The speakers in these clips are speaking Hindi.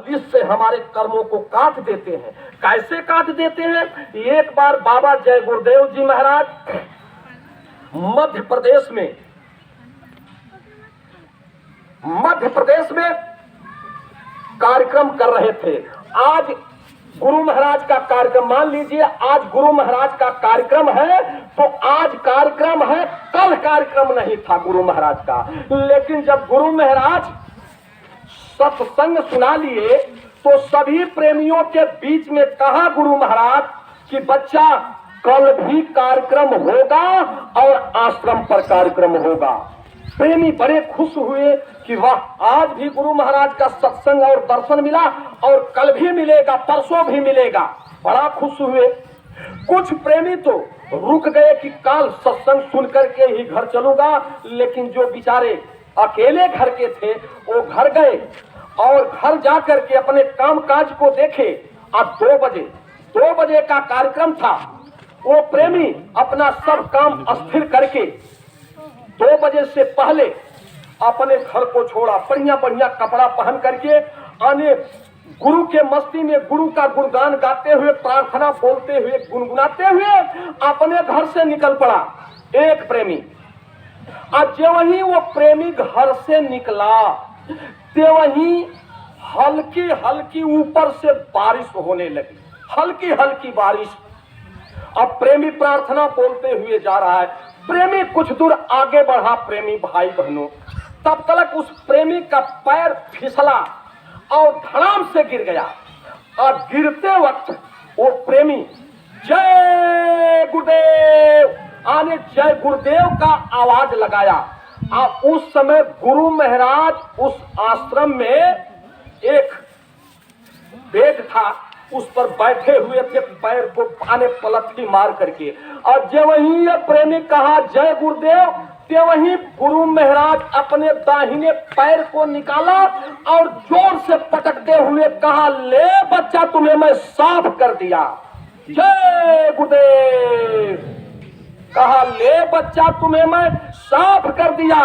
इससे हमारे कर्मों को काट देते हैं। कैसे काट देते हैं? एक बार बाबा जय गुरुदेव जी महाराज मध्य प्रदेश में कार्यक्रम कर रहे थे। आज गुरु महाराज का कार्यक्रम, मान लीजिए आज गुरु महाराज का कार्यक्रम है, तो आज कार्यक्रम है, कल कार्यक्रम नहीं था गुरु महाराज का। लेकिन जब गुरु महाराज सत्संग सुना लिए तो सभी प्रेमियों के बीच में कहा गुरु महाराज कि बच्चा कल भी कार्यक्रम होगा और आश्रम पर कार्यक्रम होगा। प्रेमी बड़े खुश हुए कि वाह, आज भी गुरु महाराज का सत्संग और दर्शन मिला और कल भी मिलेगा, परसों भी मिलेगा। बड़ा खुश हुए। कुछ प्रेमी तो रुक गए कि कल सत्संग सुन करके ही घर चलूंगा, लेकिन जो बेचारे अकेले घर के थे वो घर गए और घर जाकर के अपने काम काज को देखे। अब 2 बजे का कार्यक्रम था। वो प्रेमी अपना सब काम स्थिर करके 2 बजे से पहले अपने घर को छोड़ा, बढ़िया बढ़िया कपड़ा पहन करके आने गुरु के मस्ती में गुरु का गुणगान गाते हुए, प्रार्थना बोलते हुए, गुनगुनाते हुए अपने घर से निकल पड़ा एक प्रेमी। आज जो वही वो प्रेमी घर से निकला, ते वही हल्की हल्की ऊपर से बारिश होने लगी, हल्की हल्की बारिश। अब प्रेमी प्रार्थना बोलते हुए जा रहा है। प्रेमी कुछ दूर आगे बढ़ा, प्रेमी भाई बहनों, तब तक उस प्रेमी का पैर फिसला और धड़ाम से गिर गया। और गिरते वक्त वो प्रेमी जय गुरुदेव आने जय गुरुदेव का आवाज लगाया। और उस समय गुरु महाराज उस आश्रम में एक बेड था, उस पर बैठे हुए थे, पैर को आने पलथी मार करके। और जब वही ये प्रेमी कहा जय गुरुदेव, ते वही गुरु महाराज अपने दाहिने पैर को निकाला और जोर से पटकते हुए कहा, ले बच्चा तुम्हें मैं साफ कर दिया। जय गुरुदेव कहा, ले बच्चा तुम्हें मैं साफ कर दिया।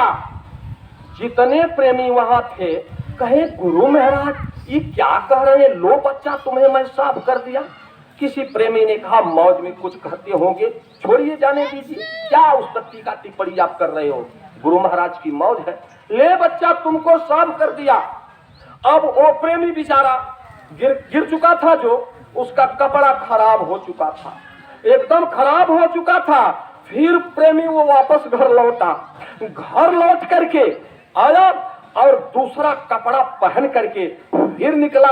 जितने प्रेमी वहां थे कहे, गुरु महाराज ये क्या कह रहे हैं, लो बच्चा तुम्हें मैं साफ कर दिया। किसी प्रेमी ने कहा, मौज में कुछ कहते होंगे, छोड़िए जाने दीजिए, क्या उस व्यक्ति का टिप्पणी आप कर रहे हो, गुरु महाराज की मौज है, ले बच्चा तुमको साफ कर दिया। अब वो प्रेमी बेचारा गिर चुका था, जो उसका कपड़ा खराब हो चुका था, एकदम खराब हो चुका था। फिर प्रेमी वो वापस घर लौटा, घर लौट करके आया और दूसरा कपड़ा पहन करके फिर निकला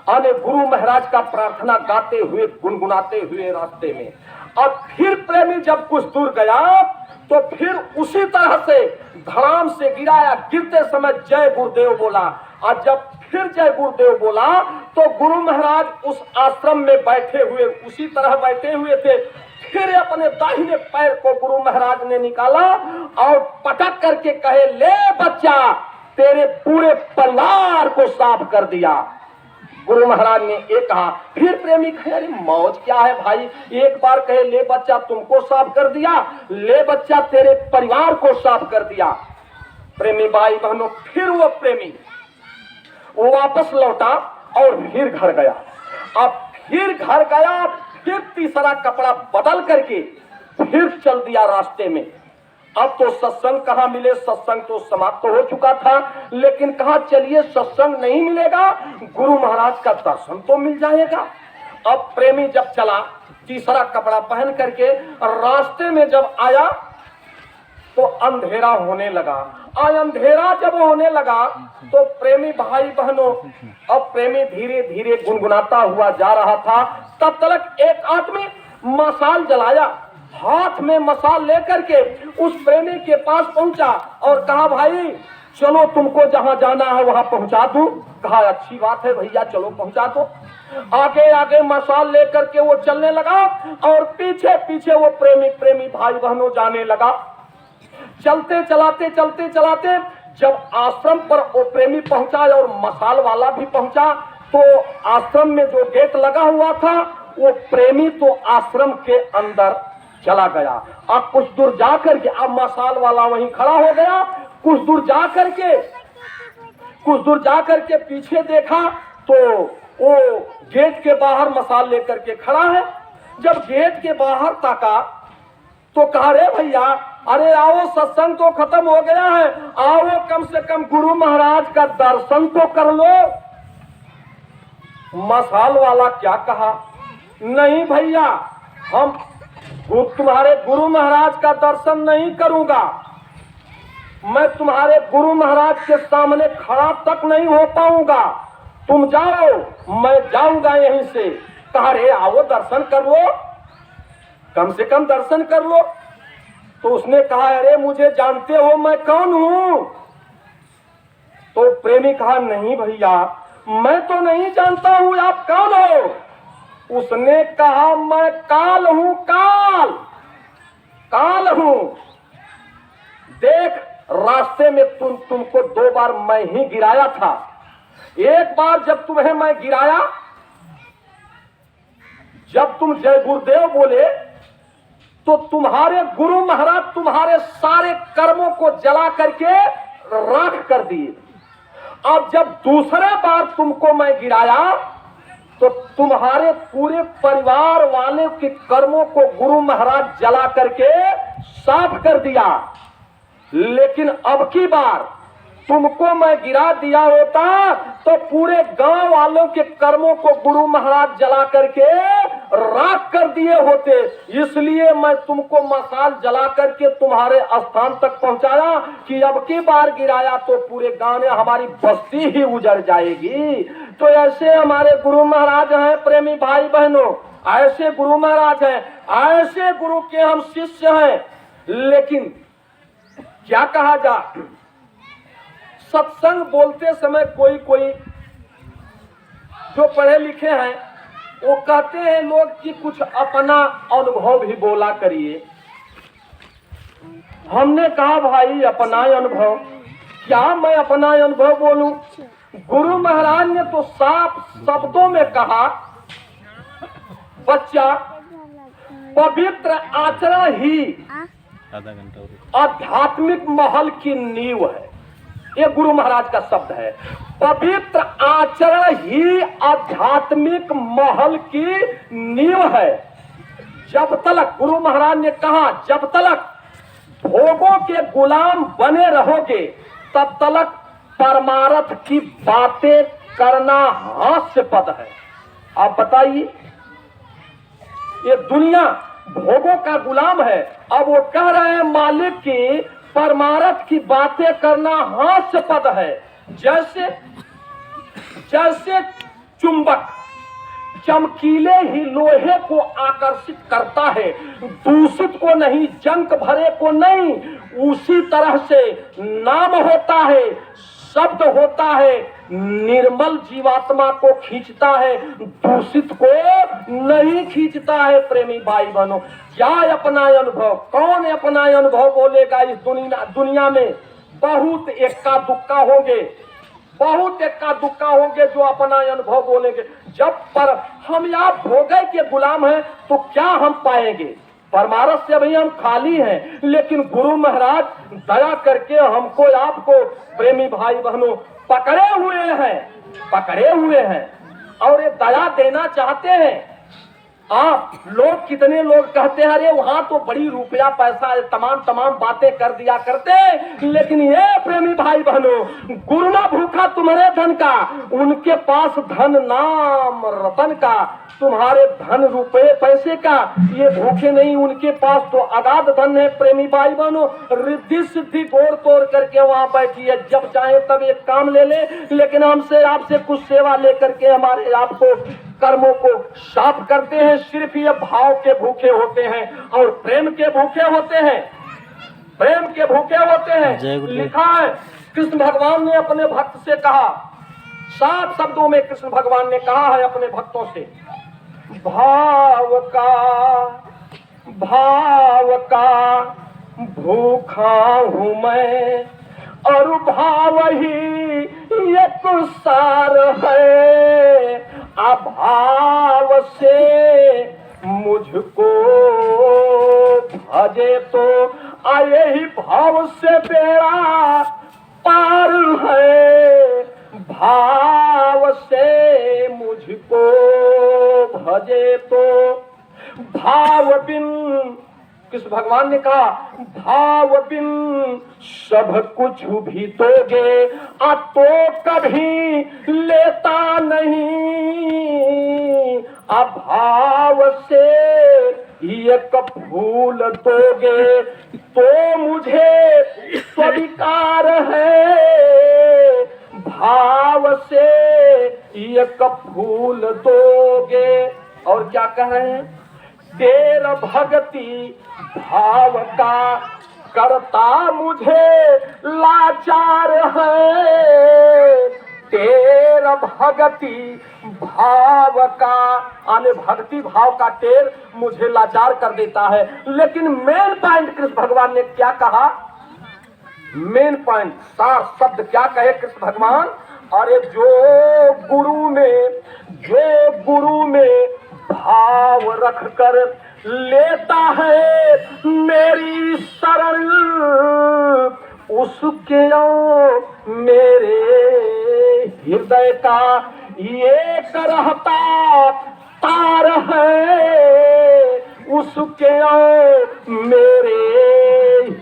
आने गुरु महाराज का प्रार्थना गाते हुए, गुनगुनाते हुए रास्ते में। और फिर प्रेमी जब कुछ दूर गया तो फिर उसी तरह से धड़ाम से गिराया। गिरते समय जय गुरुदेव बोला, और जब फिर जय गुरुदेव बोला तो गुरु महाराज उस आश्रम में बैठे हुए, उसी तरह बैठे हुए थे। फिर अपने दाहिने पैर को गुरु महाराज ने निकाला और पटक करके कहे, ले बच्चा तेरे पूरे परिवार को साफ कर दिया। गुरु महाराज ने एक कहा। फिर प्रेमी कहे, अरे मौज क्या है भाई, एक बार कहे ले बच्चा तुमको साफ कर दिया, ले बच्चा तेरे परिवार को साफ कर दिया। प्रेमी भाई बहनों, फिर वो प्रेमी वो वापस लौटा और फिर घर गया। अब फिर घर गया, फिर तीसरा कपड़ा बदल करके फिर चल दिया रास्ते में। अब तो सत्संग कहाँ मिले, सत्संग तो समाप्त हो चुका था, लेकिन कहा चलिए सत्संग नहीं मिलेगा, गुरु महाराज का दर्शन तो मिल जाएगा। अब प्रेमी जब चला तीसरा कपड़ा पहन करके, रास्ते में जब आया तो अंधेरा होने लगा। अंधेरा जब होने लगा तो प्रेमी भाई बहनों, अब प्रेमी धीरे धीरे गुनगुनाता हुआ जा रहा था। तब तक एक आदमी मशाल जलाया, हाथ में मशाल लेकर के उस प्रेमी के पास पहुंचा और कहा, भाई चलो तुमको जहां जाना है वहां पहुंचा दूं। कहा, अच्छी बात है भैया, चलो पहुंचा दो। आगे आगे मशाल लेकर के वो चलने लगा और पीछे पीछे वो प्रेमी भाई बहनों जाने लगा। चलते चलाते जब आश्रम पर वो प्रेमी पहुंचा और मशाल वाला भी पहुंचा, तो आश्रम में जो गेट लगा हुआ था वो प्रेमी तो आश्रम के अंदर चला गया। अब कुछ दूर जाकर के, अब मशाल वाला वहीं खड़ा हो गया। कुछ दूर जाकर के पीछे देखा तो वो गेट के बाहर मसाल लेकर के खड़ा है। जब गेट के बाहर ताका तो कहा, रे भैया, अरे आओ, सत्संग तो खत्म हो गया है, आओ कम से कम गुरु महाराज का दर्शन तो कर लो। मसाल वाला क्या कहा, नहीं भैया, हम तुम्हारे गुरु महाराज का दर्शन नहीं करूंगा, मैं तुम्हारे गुरु महाराज के सामने खड़ा तक नहीं हो पाऊंगा, तुम जाओ, मैं जाऊंगा यहीं से। कहा, रे आओ दर्शन कर लो, कम से कम दर्शन कर लो। तो उसने कहा, अरे मुझे जानते हो मैं कौन हूं? तो प्रेमी कहा, नहीं भैया, मैं तो नहीं जानता हूं, आप कौन हो? उसने कहा, मैं काल हूं, काल, काल हूं। देख, रास्ते में तुमको 2 बार मैं ही गिराया था। एक बार जब तुम्हें मैं गिराया, जब तुम जय गुरुदेव बोले, तो तुम्हारे गुरु महाराज तुम्हारे सारे कर्मों को जला करके राख कर दिए। अब जब दूसरे बार तुमको मैं गिराया, तो तुम्हारे पूरे परिवार वाले के कर्मों को गुरु महाराज जला करके साफ कर दिया। लेकिन अब की बार तुमको मैं गिरा दिया होता तो पूरे गांव वालों के कर्मों को गुरु महाराज जला करके राख कर दिए होते। इसलिए मैं तुमको मसाल जला करके तुम्हारे स्थान तक पहुंचाया कि अब की बार गिराया तो पूरे गांव में हमारी बस्ती ही उजड़ जाएगी। तो ऐसे हमारे गुरु महाराज हैं प्रेमी भाई बहनों, ऐसे गुरु महाराज हैं, ऐसे गुरु के हम शिष्य हैं। लेकिन क्या कहा जा, सत्संग बोलते समय कोई कोई जो पढ़े लिखे हैं वो कहते हैं लोग कि कुछ अपना अनुभव भी बोला करिए। हमने कहा, भाई अपना अनुभव क्या, मैं अपना अनुभव बोलूं? गुरु महाराज ने तो साफ शब्दों में कहा, बच्चा, पवित्र आचरण ही आध्यात्मिक महल की नींव है। ये गुरु महाराज का शब्द है, पवित्र आचरण ही आध्यात्मिक महल की नींव है। जब तक, गुरु महाराज ने कहा, जब तक भोगों के गुलाम बने रहोगे तब तक परमार्थ की बातें करना हास्यपद है। आप बताइए, ये दुनिया भोगों का गुलाम है, अब वो कह रहे हैं मालिक की परमार्थ की बातें करना हास्यपद है। जैसे जैसे चुंबक चमकीले ही लोहे को आकर्षित करता है, दूषित को नहीं, जंक भरे को नहीं, उसी तरह से नाम होता है, शब्द होता है, निर्मल जीवात्मा को खींचता है, दूषित को नहीं खींचता है। प्रेमी भाई बहनों, क्या अपना अनुभव, कौन अपना अनुभव बोलेगा? इस दुनिया में बहुत एक्का दुक्का होंगे, बहुत एक्का दुक्का होंगे जो अपना अनुभव बोलेंगे। जब पर हम आप भोगे के गुलाम हैं तो क्या हम पाएंगे? परमारस से अभी हम खाली हैं, लेकिन गुरु महाराज दया करके हमको आपको प्रेमी भाई बहनों पकड़े हुए हैं और ये दया देना चाहते हैं। आप लोग, कितने लोग कहते हैं अरे वहां तो बड़ी रुपया पैसा तमाम बातें कर दिया करते, लेकिन ये प्रेमी भाई बहनों, गुरु ना भूखा तुम्हारे धन का, उनके पास धन नाम रतन का, तुम्हारे धन रुपए पैसे का ये भूखे नहीं, उनके पास तो अगाध धन है। प्रेमी भाई बहनों, रिद्धि सिद्धि गोड़ तोड़ करके वहां बैठी है, जब चाहे तब एक काम ले ले, लेकिन हमसे आपसे कुछ सेवा लेकर के हमारे आपको कर्मों को साफ करते हैं। सिर्फ ये भाव के भूखे होते हैं और प्रेम के भूखे होते हैं, प्रेम के भूखे होते हैं। लिखा है, कृष्ण भगवान ने अपने भक्त से कहा, 7 शब्दों में कृष्ण भगवान ने कहा है अपने भक्तों से, भाव का भूखा हूं मैं और भाव ही एक सार है, अभाव से मुझको भजे तो आए ही भाव से बेड़ा पार है, भाव से मुझको भजे तो भाव बिन, कृष्ण भगवान ने कहा भाव बिन सब कुछ भी दोगे तो कभी लेता नहीं, अभाव से एक फूल दोगे तो मुझे स्वीकार है, भाव से एक फूल दोगे। और क्या कह रहे हैं, तेरा भक्ति भाव का करता मुझे लाचार है, तेरा भक्ति भाव का, आने भक्ति भाव का टेर मुझे लाचार कर देता है। लेकिन मेन पॉइंट कृष्ण भगवान ने क्या कहा, मेन पॉइंट सार शब्द क्या कहे कृष्ण भगवान, अरे जो गुरु में भाव रख कर लेता है मेरी शरण, उसके मेरे हृदय का एक रहता तार है, उसके मेरे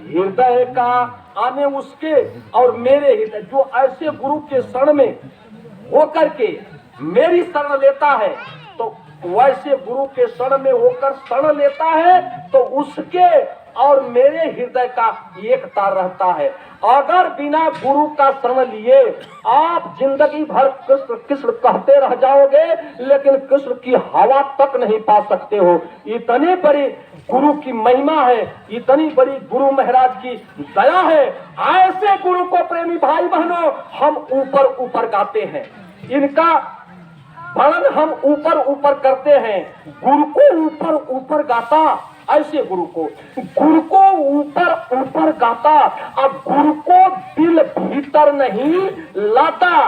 हृदय का, आने उसके और मेरे हृदय, जो ऐसे गुरु के शरण में होकर के मेरी शरण लेता है, तो वैसे गुरु के शरण में होकर शरण लेता है तो उसके और मेरे हृदय का एक तार रहता है। अगर बिना गुरु का शरण लिए आप जिंदगी भर कृष्ण कृष्ण कहते रह जाओगे, लेकिन कृष्ण की हवा तक नहीं पा सकते हो। इतनी बड़ी गुरु की महिमा है, इतनी बड़ी गुरु महाराज की दया है। ऐसे गुरु को प्रेमी भाई बहनों हम ऊपर ऊपर गाते हैं, इनका वर्णन हम ऊपर ऊपर करते हैं। गुरु को ऊपर ऊपर गाता, ऐसे गुरु को ऊपर ऊपर गाता, अब गुरु को दिल भीतर नहीं लाता,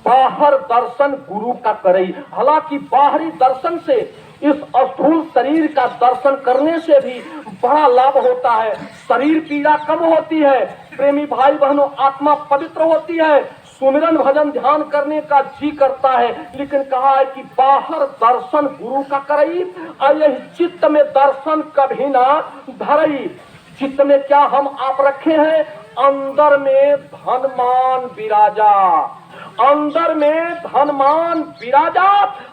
बाहर दर्शन गुरु का करे। हालांकि बाहरी दर्शन से, इस स्थूल शरीर का दर्शन करने से भी बड़ा लाभ होता है, शरीर पीड़ा कम होती है, प्रेमी भाई बहनों आत्मा पवित्र होती है, सुमिरन भजन ध्यान करने का जी करता है। लेकिन कहा है कि बाहर दर्शन गुरु का करई, और यही चित्त में दर्शन कभी ना धरई। चित्त में क्या हम आप रखे हैं, अंदर में धनमान विराजा, अंदर में धनमान विराजा,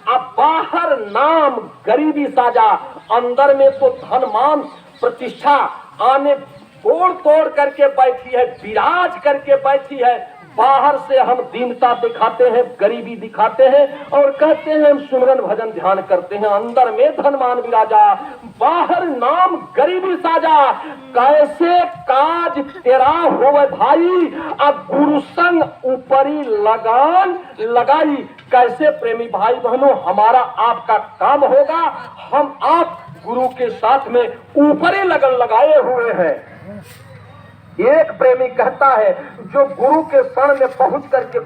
अब बाहर नाम गरीबी साजा। अंदर में तो धनमान प्रतिष्ठा आने तोड़ तोड़ करके बैठी है, विराज करके बैठी है, बाहर से हम दीनता दिखाते हैं, गरीबी दिखाते हैं और कहते हैं हम सुमिरन भजन ध्यान करते हैं। अंदर में धनमान विराजा, बाहर नाम गरीबी साजा, कैसे काज तेरा होवे भाई, अब गुरु संग ऊपरी लगान लगाई। कैसे प्रेमी भाई बहनों हमारा आपका काम होगा, हम आप गुरु के साथ में ऊपरी लगन लगाए हुए हैं। एक प्रेमी कहता है जो गुरु के शरण में पहुंच करके